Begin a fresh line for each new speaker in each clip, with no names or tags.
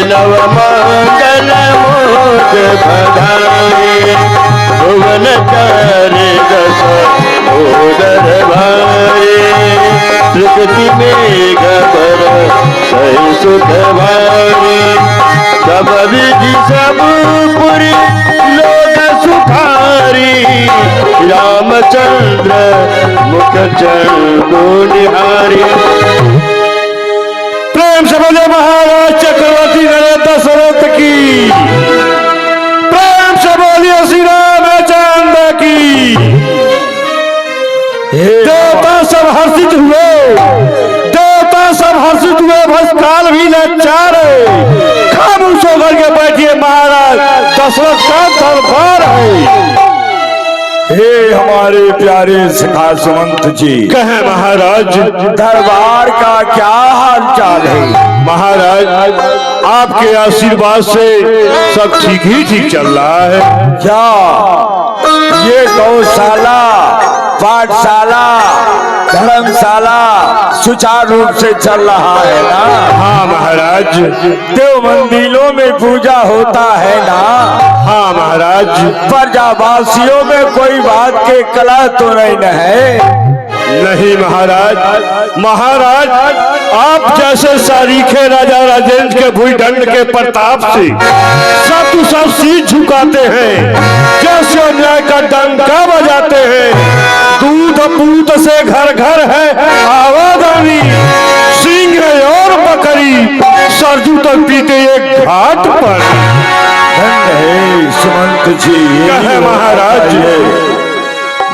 नव मंगल मोद बधाए भुवन करे दस उदर भाए प्रकृति मेघ पर सही सुख भाई सब विधि सब पुरी लोक सुखारी रामचंद्र मुख चंदो निहारी। प्रेम से बोले महाराज चक्रवर्ती नरेंद्र दशरथ की, प्रेम से बोलिए श्री रामचंद्र की। देवता सब हर्षित हुए, देवता सब हर्षित हुए, भस्काल भी लाचार खामोश होकर के बैठिए महाराज दशरथ का दरबार है।
हे हमारे प्यारे सखा सुमंत जी,
कहे महाराज
दरबार का क्या हाल चाल है?
महाराज आपके आशीर्वाद से सब ठीक ही ठीक चल रहा है।
क्या ये गौशाला, पाठशाला, धर्मशाला सुचारू रूप से चल रहा है ना?
हाँ महाराज।
देव मंदिरों में पूजा होता है ना?
हाँ महाराज।
प्रजावासियों में कोई बात के कला तो नहीं है?
नहीं महाराज। महाराज आप जैसे सारीखे राजा राजेंद्र के भूदंड के प्रताप से सब शीश झुकाते हैं, जैसे अन्याय का डंका बजाते हैं। दूध पूत से घर घर है आवादानी, सिंह और बकरी सरजू तक पीते एक घाट पर।
सुमंत जी,
कहे महाराज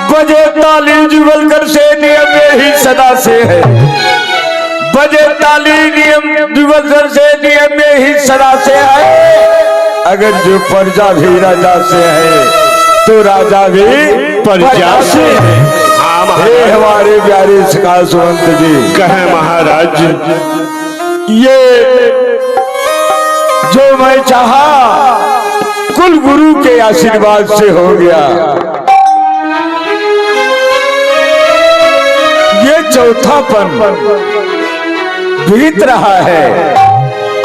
बजे ताली जुगल कर से नियम में ही सदा से है, बजे ताली नियम जुगल कर से नियम में ही सदा से है। अगर जो प्रजा भी राजा से है तो राजा भी प्रजा से है। हे हमारे प्यारे सखा सुमंत जी,
कहे महाराज
ये जो मैं चाहा कुल गुरु के आशीर्वाद से हो गया। ये चौथापन बीत रहा है।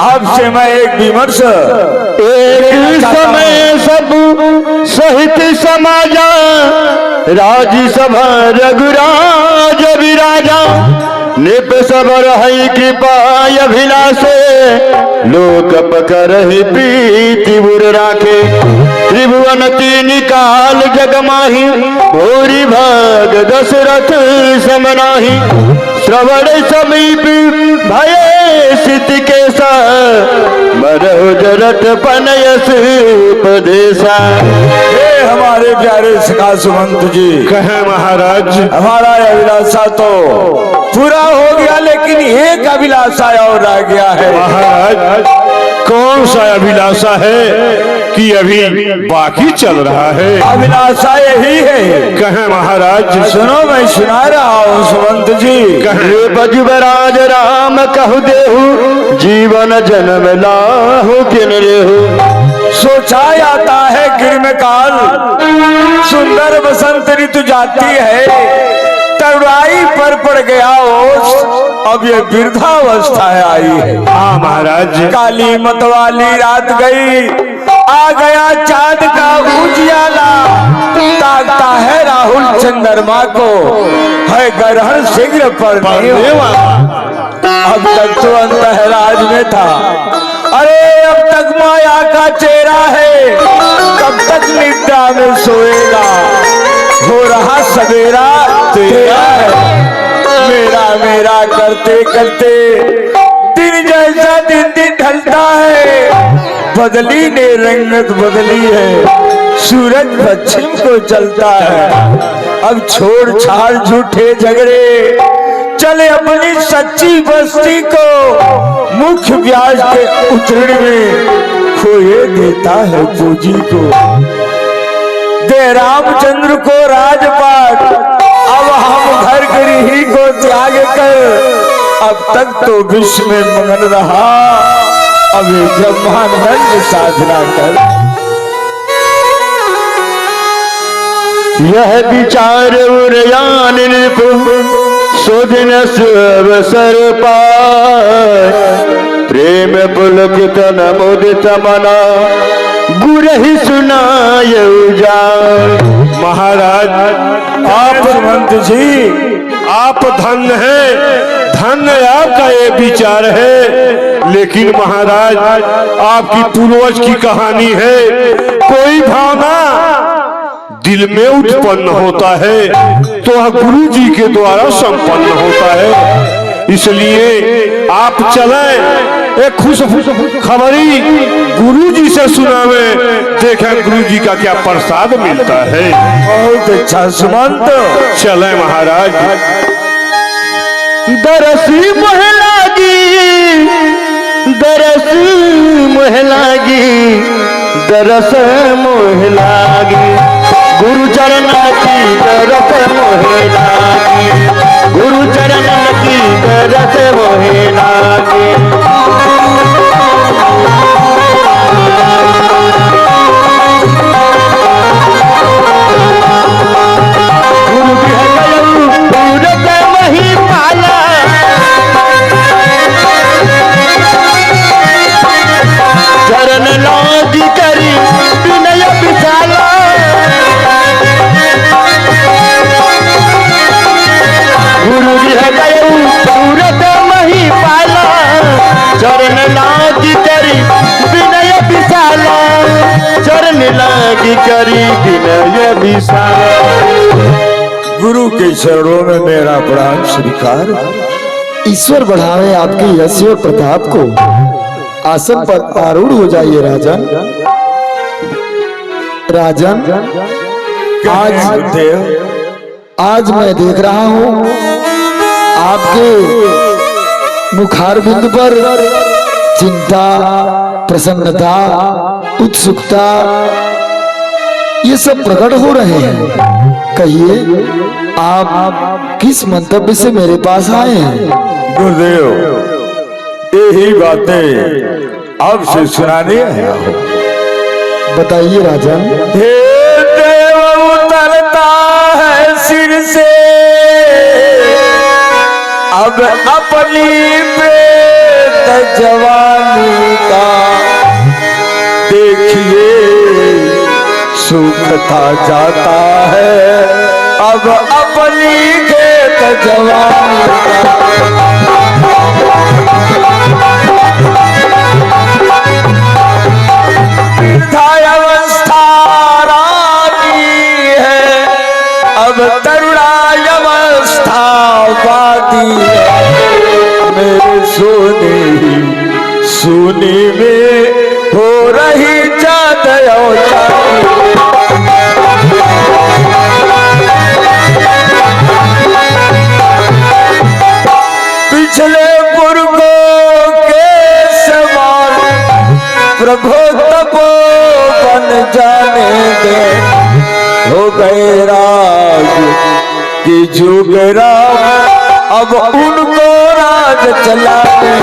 आपसे मैं एक विमर्श,
एक समय सब सहित समाजा राजी सभा रघुराज विराजा निप सब रही कृपा अभिलाषे लोक पकर प्रीति बुर राखे त्रिभुवन तीन काल जगमाही भोरी भाग दशरथ समनाही श्रवण समीप भय सिद्धि के मरहु जरत पनयस उपदेशा।
हे हमारे प्यारे सखा सुमंत जी,
कहे महाराज
हमारा अभिलाषा तो पूरा हो गया, लेकिन एक अभिलाषा और रह गया है।
महाराज कौन सा अभिलाषा है कि अभी बाकी चल रहा है?
अभिलाषा यही है।
कहे महाराज
सुनो, मैं सुना रहा हूँ सुमंत जी।
कहे बजुबराज राम कहु देहु जीवन जन्म लाहु किन रेहु
सोचा जाता है गिरम काल सुंदर बसंत ऋतु जाती है, तरुणाई पर पड़ गया ओस, अब ये वृद्धावस्था आई है।
हाँ महाराज।
काली मतवाली रात गई, आ गया चांद का उजियाला, ताकता है राहुल चंद्रमा को, है ग्रहण शीघ्र पड़ने वाला। अब तक तो अंतराज में था, अरे अब तक माया का चेहरा है, कब तक निद्रा में सोएगा? हो रहा सवेरा तेरा है, मेरा मेरा करते करते दिन जैसा दिन दिन ढलता है। बदली ने रंगत बदली है, सूरज पश्चिम को चलता है। अब छोड़ छाड़ झूठे झगड़े, चले अपनी सच्ची बस्ती को मुख्य ब्याज के उतरने में खोए देता है पूंजी को। दे रामचंद्र को राजपाट, अब हम घर गृही को त्याग कर अब तक तो विश्व में मगन रहा, अभी ब्रह्मानंद साधना कर।
यह विचार उरयान नृप सुदिन अवसर पाए प्रेम पुलकित नमुदित मना गुरहि सुनाय जाय। महाराज आप
सुमंत जी,
आप धन्य हैं, धन्य आपका ये विचार है। लेकिन महाराज आपकी पूर्वज की कहानी है, कोई भावना दिल में उत्पन्न होता है तो वह गुरु जी के द्वारा संपन्न होता है। इसलिए आप चलें, एक खुश खबरी गुरु जी से सुनावे, देखें गुरु जी का क्या प्रसाद मिलता है।
बहुत अच्छा सुमंत,
चलें महाराज। दरसी महलागी, दरस महलागी, दरस महलागी, गुरु चरण की दरस महलागी, गुरु चरण की दरस महलागी। गुरु पूरत मही पाला, चरण लागी करी विनय विशाला, गुरु पूरत मही पाला, चरण लागी करी विनय विशाला, चरण लागी करी विनय विशाला।
गुरु के चरणों में मेरा प्रणाम स्वीकार।
ईश्वर बढ़ावे आपके यश और प्रताप को। आसन पर आरूढ़ हो जाइए राजन। राजन, आज मैं देख रहा हूँ आपके मुखारबिंद पर चिंता, प्रसन्नता, उत्सुकता ये सब प्रकट हो रहे हैं। कहिए आप किस मंतव्य से मेरे पास आए हैं?
गुरुदेव, यही बातें आपसे सुनाने आया हूँ।
बताइए राजन।
हे देव उतरता है सिर से अब अपनी बेत जवानी का, देखिए सूखता जाता है अब अपनी खेत जवानी का। अवस्था रानी है अब तरुणाई अवस्था वादी है, मेरे सोने में हो रही चाँद और चाँदी। पिछले पुरखों के समान प्रभु तपो बन जाने दे, हो गए राज की जुग राम अब उनको राज चलाने।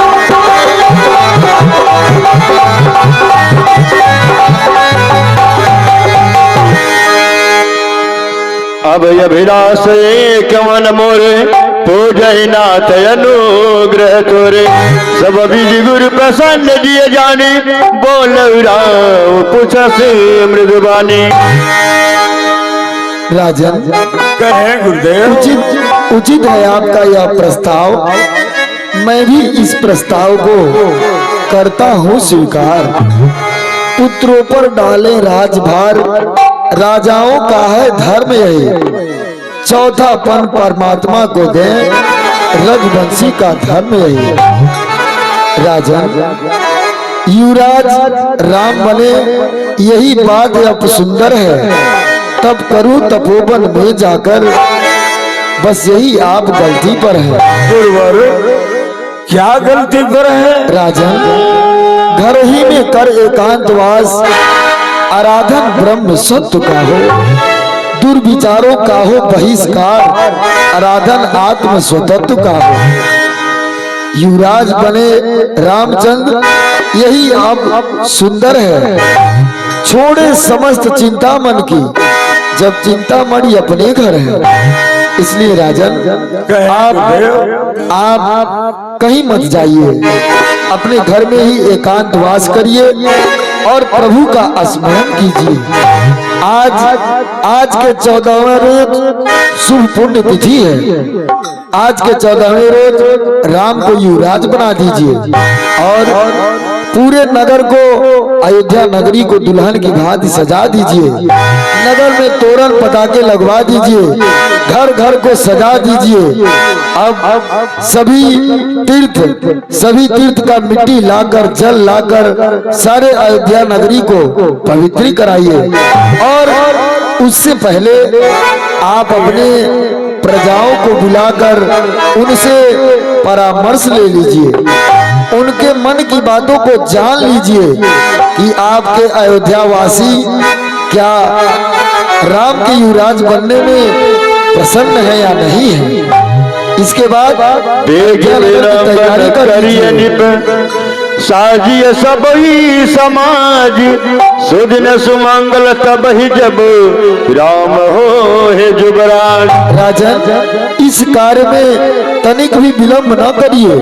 अब अभिलाष एक मन मोरे, पूजय नाथ अनुग्रह तोरे, सब बीज गुरु प्रसन्न जिय जानी, बोल राम पूछ से मृदुबानी।
राजन,
कहे गुरुदेव।
उचित है आपका यह प्रस्ताव। मैं भी इस प्रस्ताव को करता हूँ स्वीकार। पुत्रों पर डाले राजभार, राजाओं का है धर्म यही, चौथापन परमात्मा को दे, रघुवंशी का धर्म यही। राजन, युवराज राम बने यही बात अब सुंदर है, तब करूं तपोवन में जाकर, बस यही आप गलती पर है।
गुरुवर, क्या गलती पर है?
राजन, घर ही में कर एकांतवास, आराधन ब्रह्म सत्य का हो, दुर्विचारों का हो बहिष्कार, आराधन आत्म स्वतत्व का हो। युवराज बने रामचंद्र यही आप सुंदर है, छोड़े समस्त चिंता मन की, जब चिंता मणि अपने घर है। इसलिए राजन आप कहीं मत जाइए, अपने घर में ही एकांतवास करिए और प्रभु का स्मरण कीजिए। आज के 14वें रोज शुभ पुण्य तिथि है। आज के 14वें रोज राम को युवराज बना दीजिए और पूरे नगर को, अयोध्या नगरी को दुल्हन की भांति सजा दीजिए। नगर में तोरण पटाखे लगवा दीजिए, घर घर को सजा दीजिए। अब सभी तीर्थ का मिट्टी लाकर, जल लाकर सारे अयोध्या नगरी को पवित्र कराइए। और उससे पहले आप अपने प्रजाओं को बुलाकर उनसे परामर्श ले लीजिए, उनके मन की बातों को जान लीजिए कि आपके अयोध्या वासी क्या राम के युवराज बनने में प्रसन्न है या नहीं है। इसके बाद तैयारी करिए।
साजिए सब ही समाज, सुदिन सुमंगल तब ही जब राम हो है जुबराज।
राजन, इस कार्य में तनिक भी विलंब न करिए,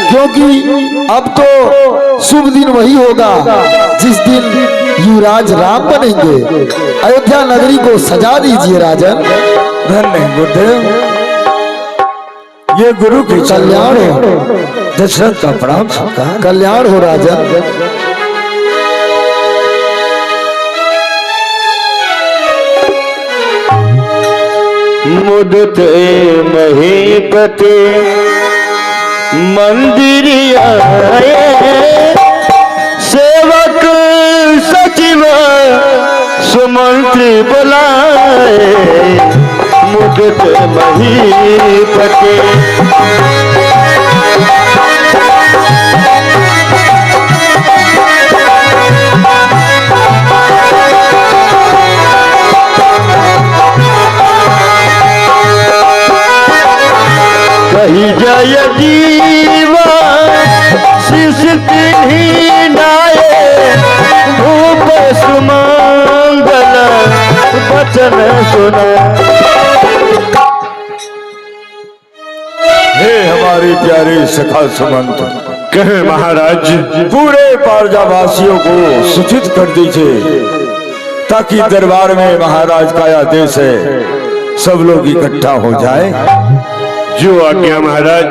क्योंकि अब तो शुभ दिन वही होगा जिस दिन युवराज राम बनेंगे। अयोध्या नगरी को सजा दीजिए राजन।
धन्य गुरुदेव, ये गुरु की
कल्याण हो।
दशरथ का प्रणाम सत्कार।
कल्याण हो राजन।
मुदते महीपते मंदिर आए, सेवक सचिव सुमंत्री बुलाए। मुदते महीपते कही जय जीवा शिष तिन्ही नाये, भूप सुमंगल वचन सुना।
हे हमारे प्यारे सखा सुमंत,
कहे महाराज।
पूरे पारजावासियों को सूचित कर दीजिए ताकि दरबार में महाराज का आदेश है, सब लोग इकट्ठा हो जाए।
जो आज्ञा महाराज।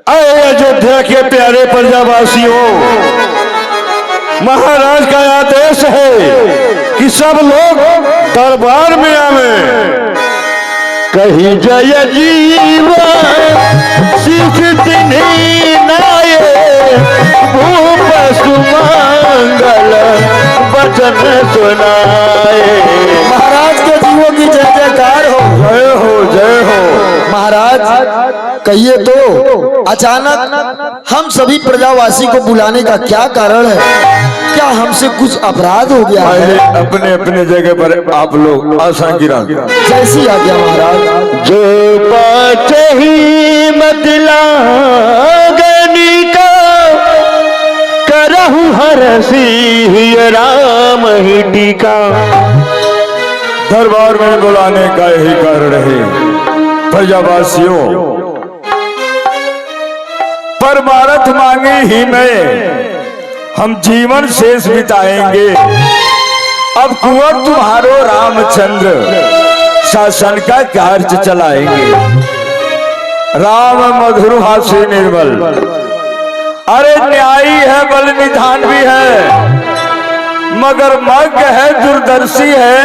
आए अयोध्या के प्यारे प्रजावासियों, महाराज का आदेश है कि सब लोग दरबार में आवे। कही जय जीवा शिष तिन्ही नाये, भूप सुमंगल वचन सुनाए।
महाराज के जीवों की जय जयकार हो।
जय हो, जय हो।
महाराज कहिए तो, अचानक हम सभी प्रजावासी को बुलाने का क्या कारण है? क्या हमसे कुछ अपराध हो गया है?
अपने अपने जगह पर आप लोग आसन गिरा।
जैसी आज्ञा महाराज।
जो बात ही मतला गनी का, करहु हरसी राम ही टीका।
दरबार में बुलाने का यही कारण है। प्रजावासियों, परमारथ मांगे ही में हम जीवन शेष बिताएंगे। अब कुंवर तुम्हारो रामचंद्र शासन का कार्य चलाएंगे। राम मधुर भाषी निर्मल, अरे न्यायी है, बल निधान भी है, मगर मग्न है, दूरदर्शी है,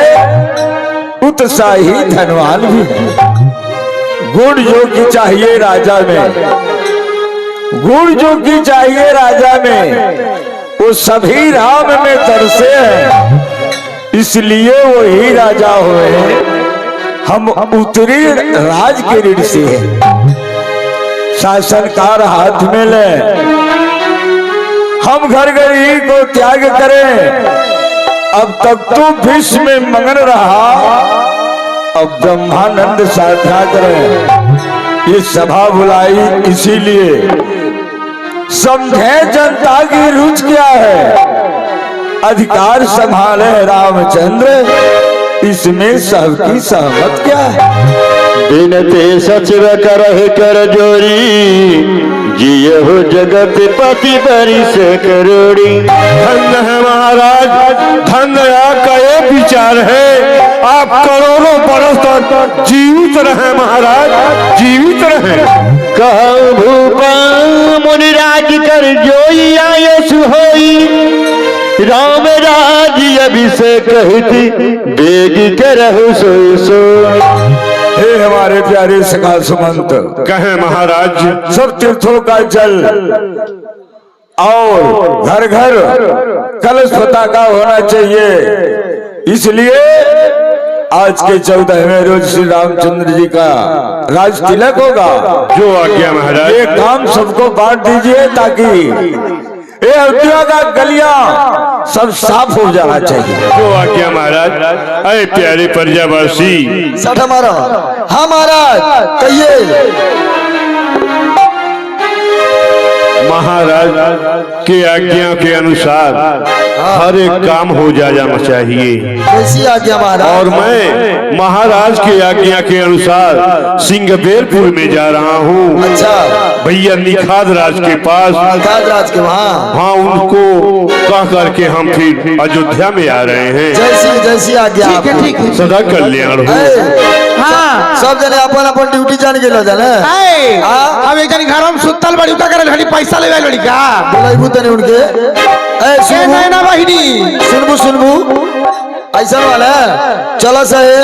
उत्साही धनवान भी है। गुण जो की चाहिए राजा में, गुण जो की चाहिए राजा में, वो सभी राम में तरसे हैं, इसलिए वो ही राजा हुए। हम उत्तरी राज के ऋण से हैं, शासनकार हाथ में ले। हम घर गरी को त्याग करें। अब तक तो भीष्म में मगन रहा, अब ब्रह्मानंद साधना करें। ये सभा बुलाई इसीलिए, समझे जनता की रुचि क्या है, अधिकार संभाले रामचंद्र, इसमें सबकी सहमत क्या है।
बिनते सचिव करह कर जोरी जिये हो जगत पति बरी से करोड़ी। धन्य है महाराज, धन्य आपका ये विचार है, आप करोड़ों बरस तक जीवित रहे महाराज, जीवित रहे। कहूँ भूपा मुनिराज कर जोई आयस होई, राम राज्य अभिषेक कहती बेगी करहु सोई सो।
हे हमारे प्यारे सखा सुमंत,
कहे महाराज,
सब तीर्थों का जल और घर घर कलश पताका होना चाहिए। इसलिए आज के 14वें रोज श्री रामचंद्र जी का राज तिलक होगा।
जो आज्ञा महाराज।
ये काम सबको बांट दीजिए ताकि ये अयोध्या का गलियां सब साफ हो जाना चाहिए।
जो आज्ञा महाराज। अरे प्यारे प्रजावासी,
सठ हमारा। हाँ महाराज कहिए।
महाराज के आज्ञा के अनुसार हर एक काम हो जाना चाहिए।
कैसी आज्ञा महाराज?
और मैं महाराज की आज्ञा के अनुसार सिंहबेरपुर में जा रहा हूँ।
अच्छा।
भैया निखाद राज के पास।
निखाद राज के वहाँ?
हाँ, उनको कह करके हम फिर अयोध्या में आ रहे हैं।
जैसी आज्ञा। ठीक है।
सदा कल्याण हो।
हाँ,
सब जने अपन अपन ड्यूटी जान के लो जाने।
अब एक जन घर में सुतल बड़ी का करे घड़ी पैसा लेवे लड़ी का
बोलाइबू तने उनके।
ए नैना बहिनी
सुनबू ऐसा वाला चलो सहे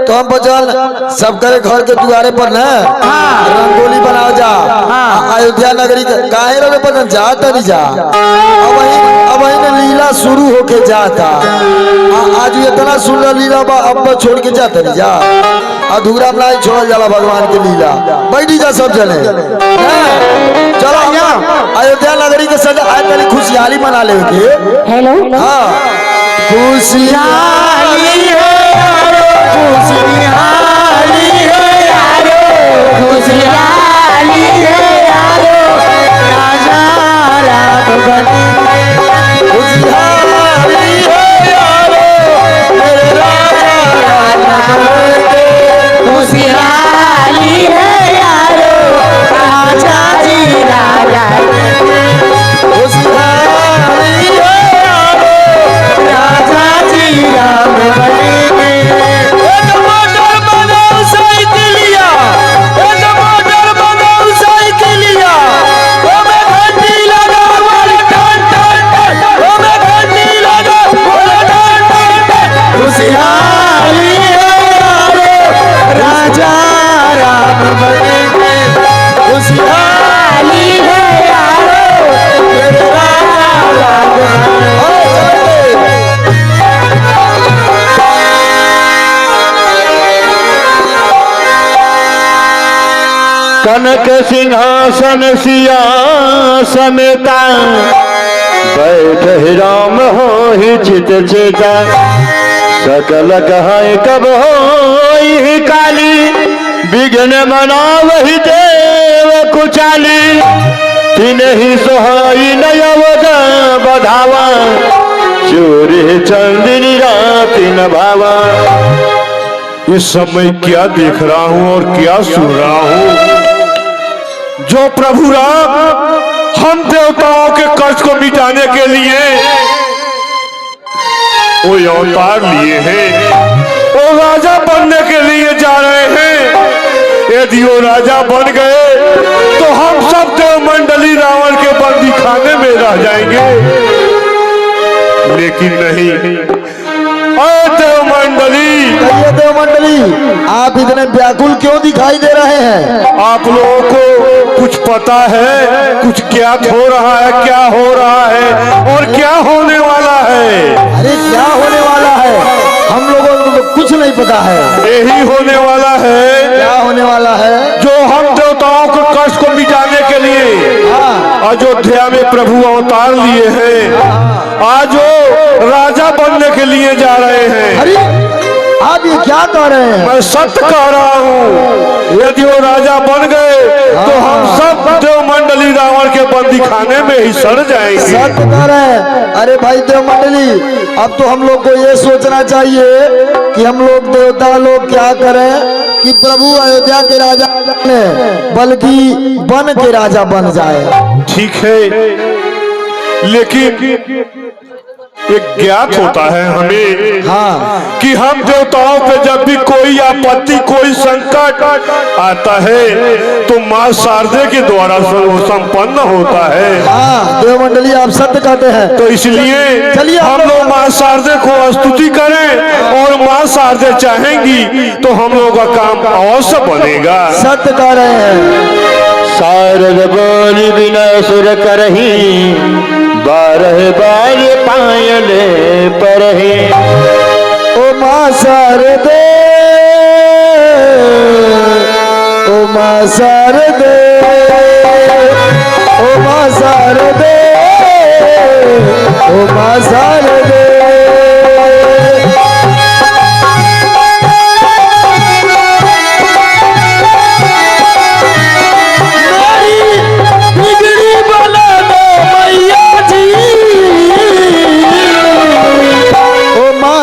तो हम बचल सब करे घर के दुआरे पर ना रंगोली बनाओ जा। अयोध्या नगरी काहे रहे पसंद जा तरी जा। अब वही लीला शुरू होके जाता। आज इतना सुंदर लीला बा, अब छोड़ के जा तरी जा। अधूरा ना छोड़ जाला भगवान की लीला। बैठी जा सब जने। चलो अयोध्या नगरी के सजा आज तरी खुशहाली मना ले के।
हेलो।
हाँ, खुशहाली है यारो, खुशहाली है यारो,
खुशहाली है यारो, राजा राम बने।
खुशहाली है यारो, मेरे राजा राम बने।
खुशहाली है यारो, राजा जी राजा बने।
खुशहाली है यारो,
राजा जी राम बने।
टमाटर बनाओ साइकिलिया, टमाटर बनाओ साइकिलिया, ओमे घंटी लगा वाली टन टन टन, ओमे घंटी लगा वाली टन टन टन।
खुशहाली है यारो, राजा राम बने। खुशहाली है यारो, मेरे राजा राम बने।
कनक सिंहासन सिंहासनता बैठ राम हो ही चित चेता। सकल कहाय कब हो काली, विघ्न मना वही देव कुचाली। तीन ही सोहाई नयवद बधावा, चोरी चंदिनी रात न भावा। इस समय क्या देख रहा हूँ और क्या सुन रहा हूँ? जो प्रभु राम हम देवताओं के कष्ट को मिटाने के लिए वो अवतार लिए हैं, वो राजा बनने के लिए जा रहे हैं। यदि वो राजा बन गए तो हम सब देव मंडली रावण के बंदी खाने में रह जाएंगे। लेकिन नहीं, देव मंडली,
देव मंडली आप इतने व्याकुल क्यों दिखाई दे रहे हैं?
आप लोगों को कुछ पता है? कुछ क्या हो रहा है, क्या हो रहा है और क्या होने वाला है?
अरे क्या होने वाला है? हम लोगों को तो कुछ नहीं पता है।
यही होने वाला है।
क्या होने वाला है?
जो हम देवताओं को कष्ट को मिटाने के लिए अयोध्या में प्रभु अवतार लिए हैं, आज वो राजा बनने के लिए जा रहे हैं।
अरे आप ये क्या कह रहे हैं?
मैं सत्य कह रहा हूँ। यदि वो राजा बन गए तो हम सब देव मंडली रावण के बंदी खाने में ही सड़ जाएंगे।
सत्य कह रहे हैं। अरे भाई देव मंडली, अब तो हम लोग को ये सोचना चाहिए कि हम लोग देवता लोग क्या करें कि प्रभु अयोध्या के राजा ने बल्कि वन के राजा बन जाए।
ठीक है, लेकिन एक ज्ञात होता है हमें
हाँ
कि हम देवताओं पे जब भी कोई आपत्ति कोई संकट आता है तो माँ शारदे के द्वारा वो संपन्न होता है।
हाँ देवमंडली आप सत्य कहते हैं।
तो इसलिए
चलिए
हम लोग माँ शारदे को स्तुति करें और माँ शारदे चाहेंगी तो हम लोगों का काम अवश्य बनेगा।
सत्य कह रहे हैं।
शारद बोली बिना सुर करही 12 बार पायले परही।
ओ माँ शारदे, ओ माँ शारदे, ओ माँ शारदे, ओ माँ शारदे।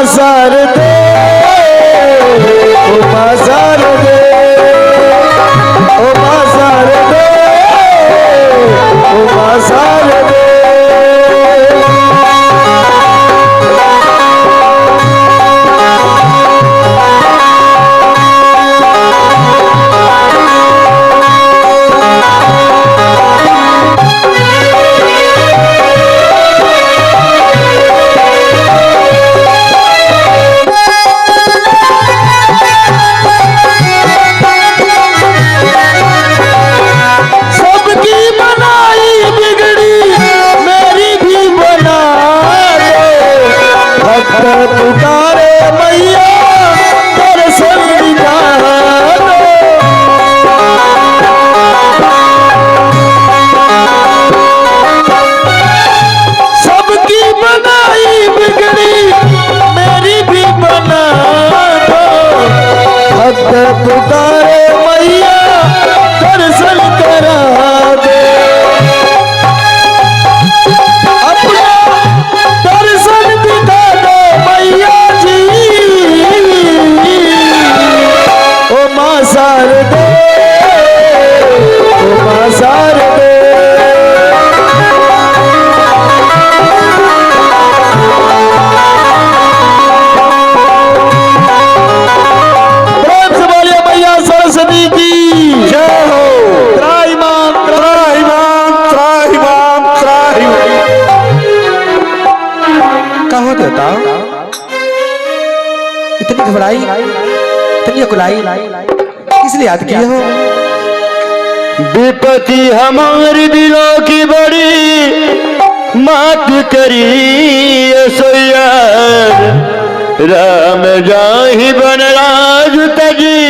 शारदे, ओ माँ शारदे, ओ माँ शारदे, ओ माँ शारदे। पुकारे मैया दर्शन दिखा दो। सबकी बनाई बिगड़ी मेरी भी बना दो। भक्त पुकारे मैया दर्शन करा दो। अपना दर्शन दिखा दो मैया जी। ओ माँ शारदे, ओ माँ शारदे। प्रेम से बोलिए मैया सरस्वती की
जय हो।
त्राहिमाम
त्राहिमाम त्राहिमाम त्राहिमाम।
कहो देवता इतनी घबराई इतनी अकुलाई किस लिए याद किए हो?
विपत्ति हमारी दिलों की बड़ी मात करी सोया। राम जाहि बन राज तजी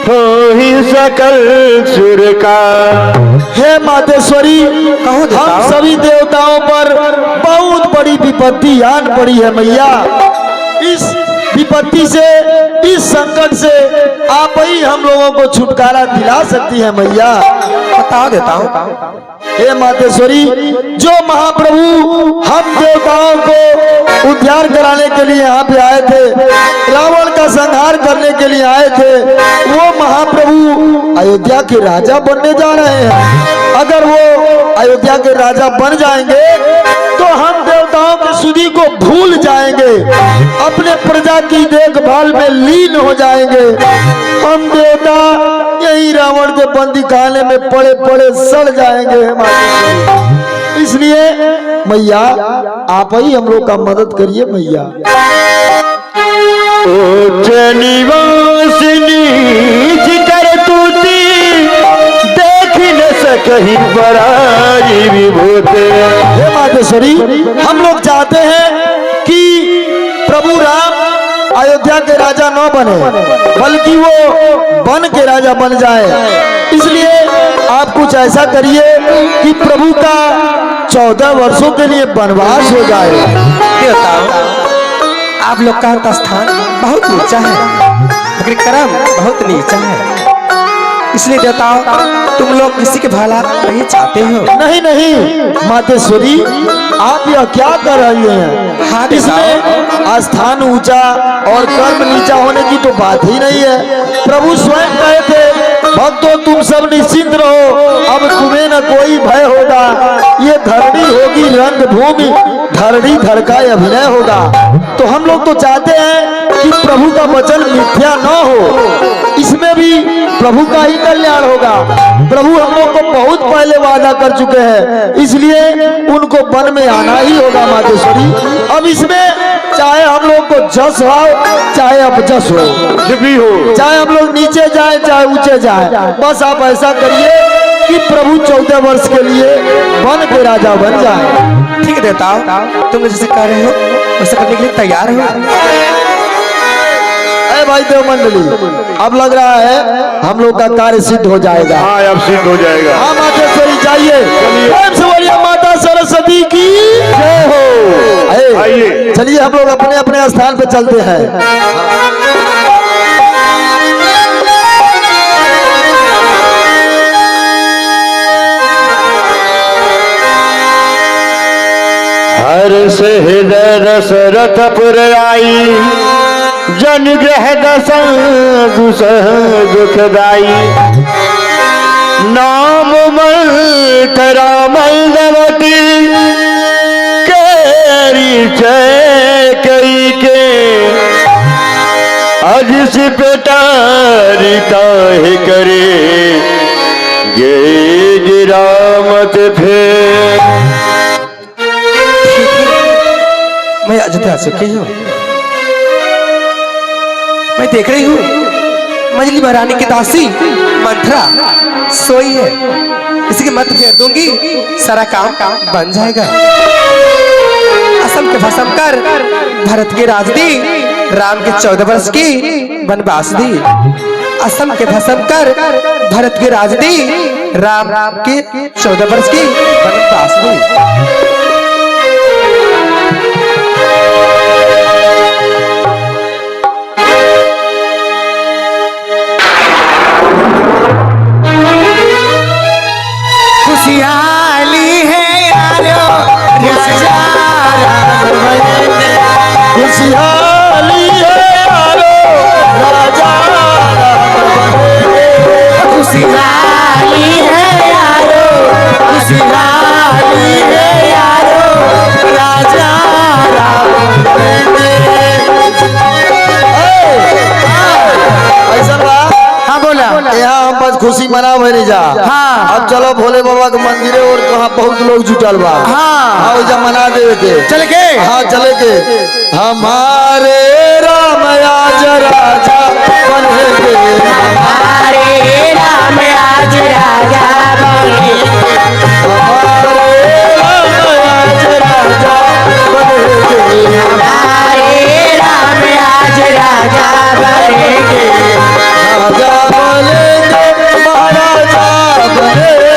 हो ही सकल सुर का।
हे मातेश्वरी,
कहो देवता।
हम सभी देवताओं पर बहुत बड़ी विपत्ति आन पड़ी है मैया। इस विपत्ति से, इस संकट से आप ही हम लोगों को छुटकारा दिला सकती है मैया।
बता देता हूँ।
हे मातेश्वरी, जो महाप्रभु हम देवताओं को उद्धार कराने के लिए यहाँ पे आए थे, रावण का संहार करने के लिए आए थे, वो महाप्रभु अयोध्या के राजा बनने जा रहे हैं। अगर वो अयोध्या के राजा बन जाएंगे तो हम देवताओं की सुधि को भूल जाएंगे, अपने प्रजा की देखभाल में लीन हो जाएंगे। हम देवता यही रावण के बंदी खाने में पड़े पड़े सड़ जाएंगे। इसलिए मैया आप ही हम लोग का मदद करिए मैया।
उच्च निवासिनी जिकर तूती देख न सकही बड़ाई विभूति।
हे मातेश्वरी, हम लोग चाहते हैं कि प्रभु राम अयोध्या के राजा न बने, बल्कि वो वन के राजा बन जाए। इसलिए आप कुछ ऐसा करिए कि प्रभु का 14 वर्षों के लिए वनवास हो जाए।
देवता आप लोग का स्थान बहुत ऊंचा है मगर कर्म बहुत नीचा है। इसलिए देवता तुम लोग किसी के भला नहीं चाहते हो।
नहीं नहीं मातेश्वरी, आप यह क्या कर रही हैं?
हाँ,
इसमें स्थान ऊंचा और कर्म नीचा होने की तो बात ही नहीं है। प्रभु स्वयं कहे थे, भक्तों तुम सब निश्चिंत रहो, अब तुम्हें न कोई भय होगा। ये धरणी होगी रंग भूमि, धरणी धड़का अभिनय होगा। तो हम लोग तो चाहते हैं कि प्रभु का वचन मिथ्या न हो, इसमें भी प्रभु का ही कल्याण होगा। प्रभु हम लोग को बहुत पहले वादा कर चुके हैं, इसलिए उनको वन में आना ही होगा मातेश्वरी। अब इसमें चाहे हम लोग को जस हो चाहे अपजस हो,
भी हो,
चाहे हम लोग नीचे जाए चाहे ऊंचे जाए, बस आप ऐसा करिए कि प्रभु 14 वर्ष के लिए वन के राजा बन जाए।
ठीक है देवताओं, तुम जैसे कह रहे हो वैसे करने के लिए तैयार हो।
अरे भाई देव मंडली, अब लग रहा है हम लोग का कार्य सिद्ध हो जाएगा।
हाँ अब सिद्ध हो जाएगा।
हाँ मातेश्वरी जाइए, प्रेम से बोलिए माता सरस्वती की जय हो।
आइए।
चलिए हम लोग अपने अपने स्थान पे चलते हैं।
हर से हृदय दशरथपुर आई, जन ग्रह दशा दुसह दुखदाई। नाम मंत्र मलदवती केरी जय कई के, अज से पेटारी काहे करे गे गिरामत फिर।
मैं अयोध्या से चुकी हूँ, मैं देख रही हूँ मजली महारानी की दासी मंथरा सोई है, इसी के मत फेर दूंगी सारा काम बन जाएगा। असम के भस्म कर भरत के राज दी, राम के 14 वर्ष की वनवास दी। असम के भस्म कर भरत के राज दी, राम के 14 वर्ष की वनवास दी।
खुशहाली है यारो राजा
खुशहाली है यारो राजा,
खुशहाली है यारो, खुशहाली है यारो राजा
ऐसा बा।
हाँ बोला।
यहाँ हम बस खुशी मना भरी जा।
हाँ।
अब चलो भोले बाबा के मंदिर और वहाँ बहुत लोग जुटल बा।
हाँ।
वैसा मना देवे के
चल के
हाँ चले के हमारे राम आज राजा बनेंगे,
हमारे राम आज राजा बनेंगे,
हमारे राम आज राजा बनेंगे,
हमारे राम आज राजा बनेंगे,
राजा बनेंगे महाराजा बनेंगे,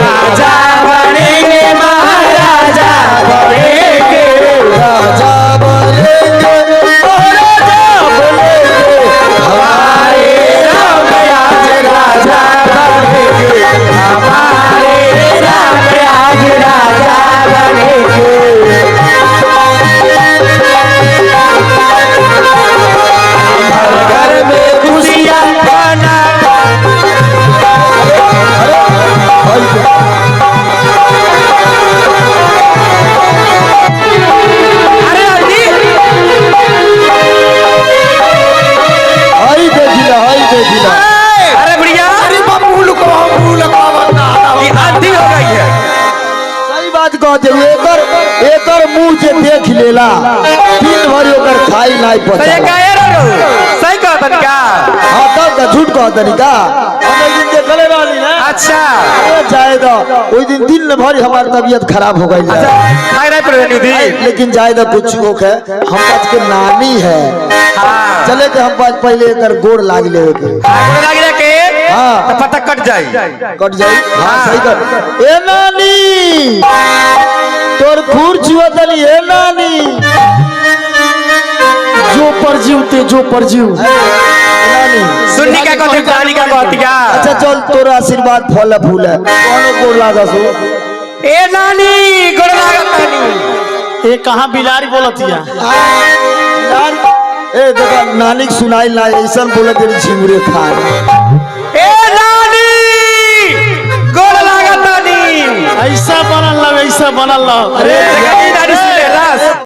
राजा बनेंगे महाराजा बनेंगे,
राजा बनेंगे महाराजा बनेंगे,
हमारे राम आज राजा बनेंगे, हमारे राम आज राजा बनेंगे। घर में खुशियाँ बना अरे
हाई देखिला हाई देखिला।
अरे बढ़िया, अरे बाबू लुको ये आंधी हो गई है।
सही बात कहते हो, एकर मुंह से देख लेला दिन भर ओकर खाई नहीं
तो ये
पचा।
गायर सही कहा तन क्या?
हाँ तब का झूठ कहते नहीं का, हम एक दिन देखले रहली ना।
अच्छा
अरे जायदा ओई दिन दिन भर हमारी तबीयत खराब हो गई
अच्छा, खाई नहीं पड़ रही थी।
लेकिन जायदा कुछ हो है, हम पास के नानी है।
हाँ
चले के हम पास पहले एकर गोड़ लाग ले के
लग रहा के
हाँ।
तो पता कट जाई।
कट जाई। हाँ सही कर। ए नानी तोर फूर चुवतनी, ए नानी जो पर जीवते जो पर जीव नानी
सुन्नी का कहते पानी का कहती क्या?
अच्छा चल तोरा आशीर्वाद फल फूल है कौन गोड़ लागा सो।
ए नानी गोड़ लागत नानी।
ये कहाँ बिलारी बोलतिया?
ए देखा नानी के सुनाई ना ऐसा बोला तेरी झिंगुरे खा
ए नानी गोड़ लागा नानी
ऐसा बनल लो, ऐसा बनल लो।
अरे नानी सुने रास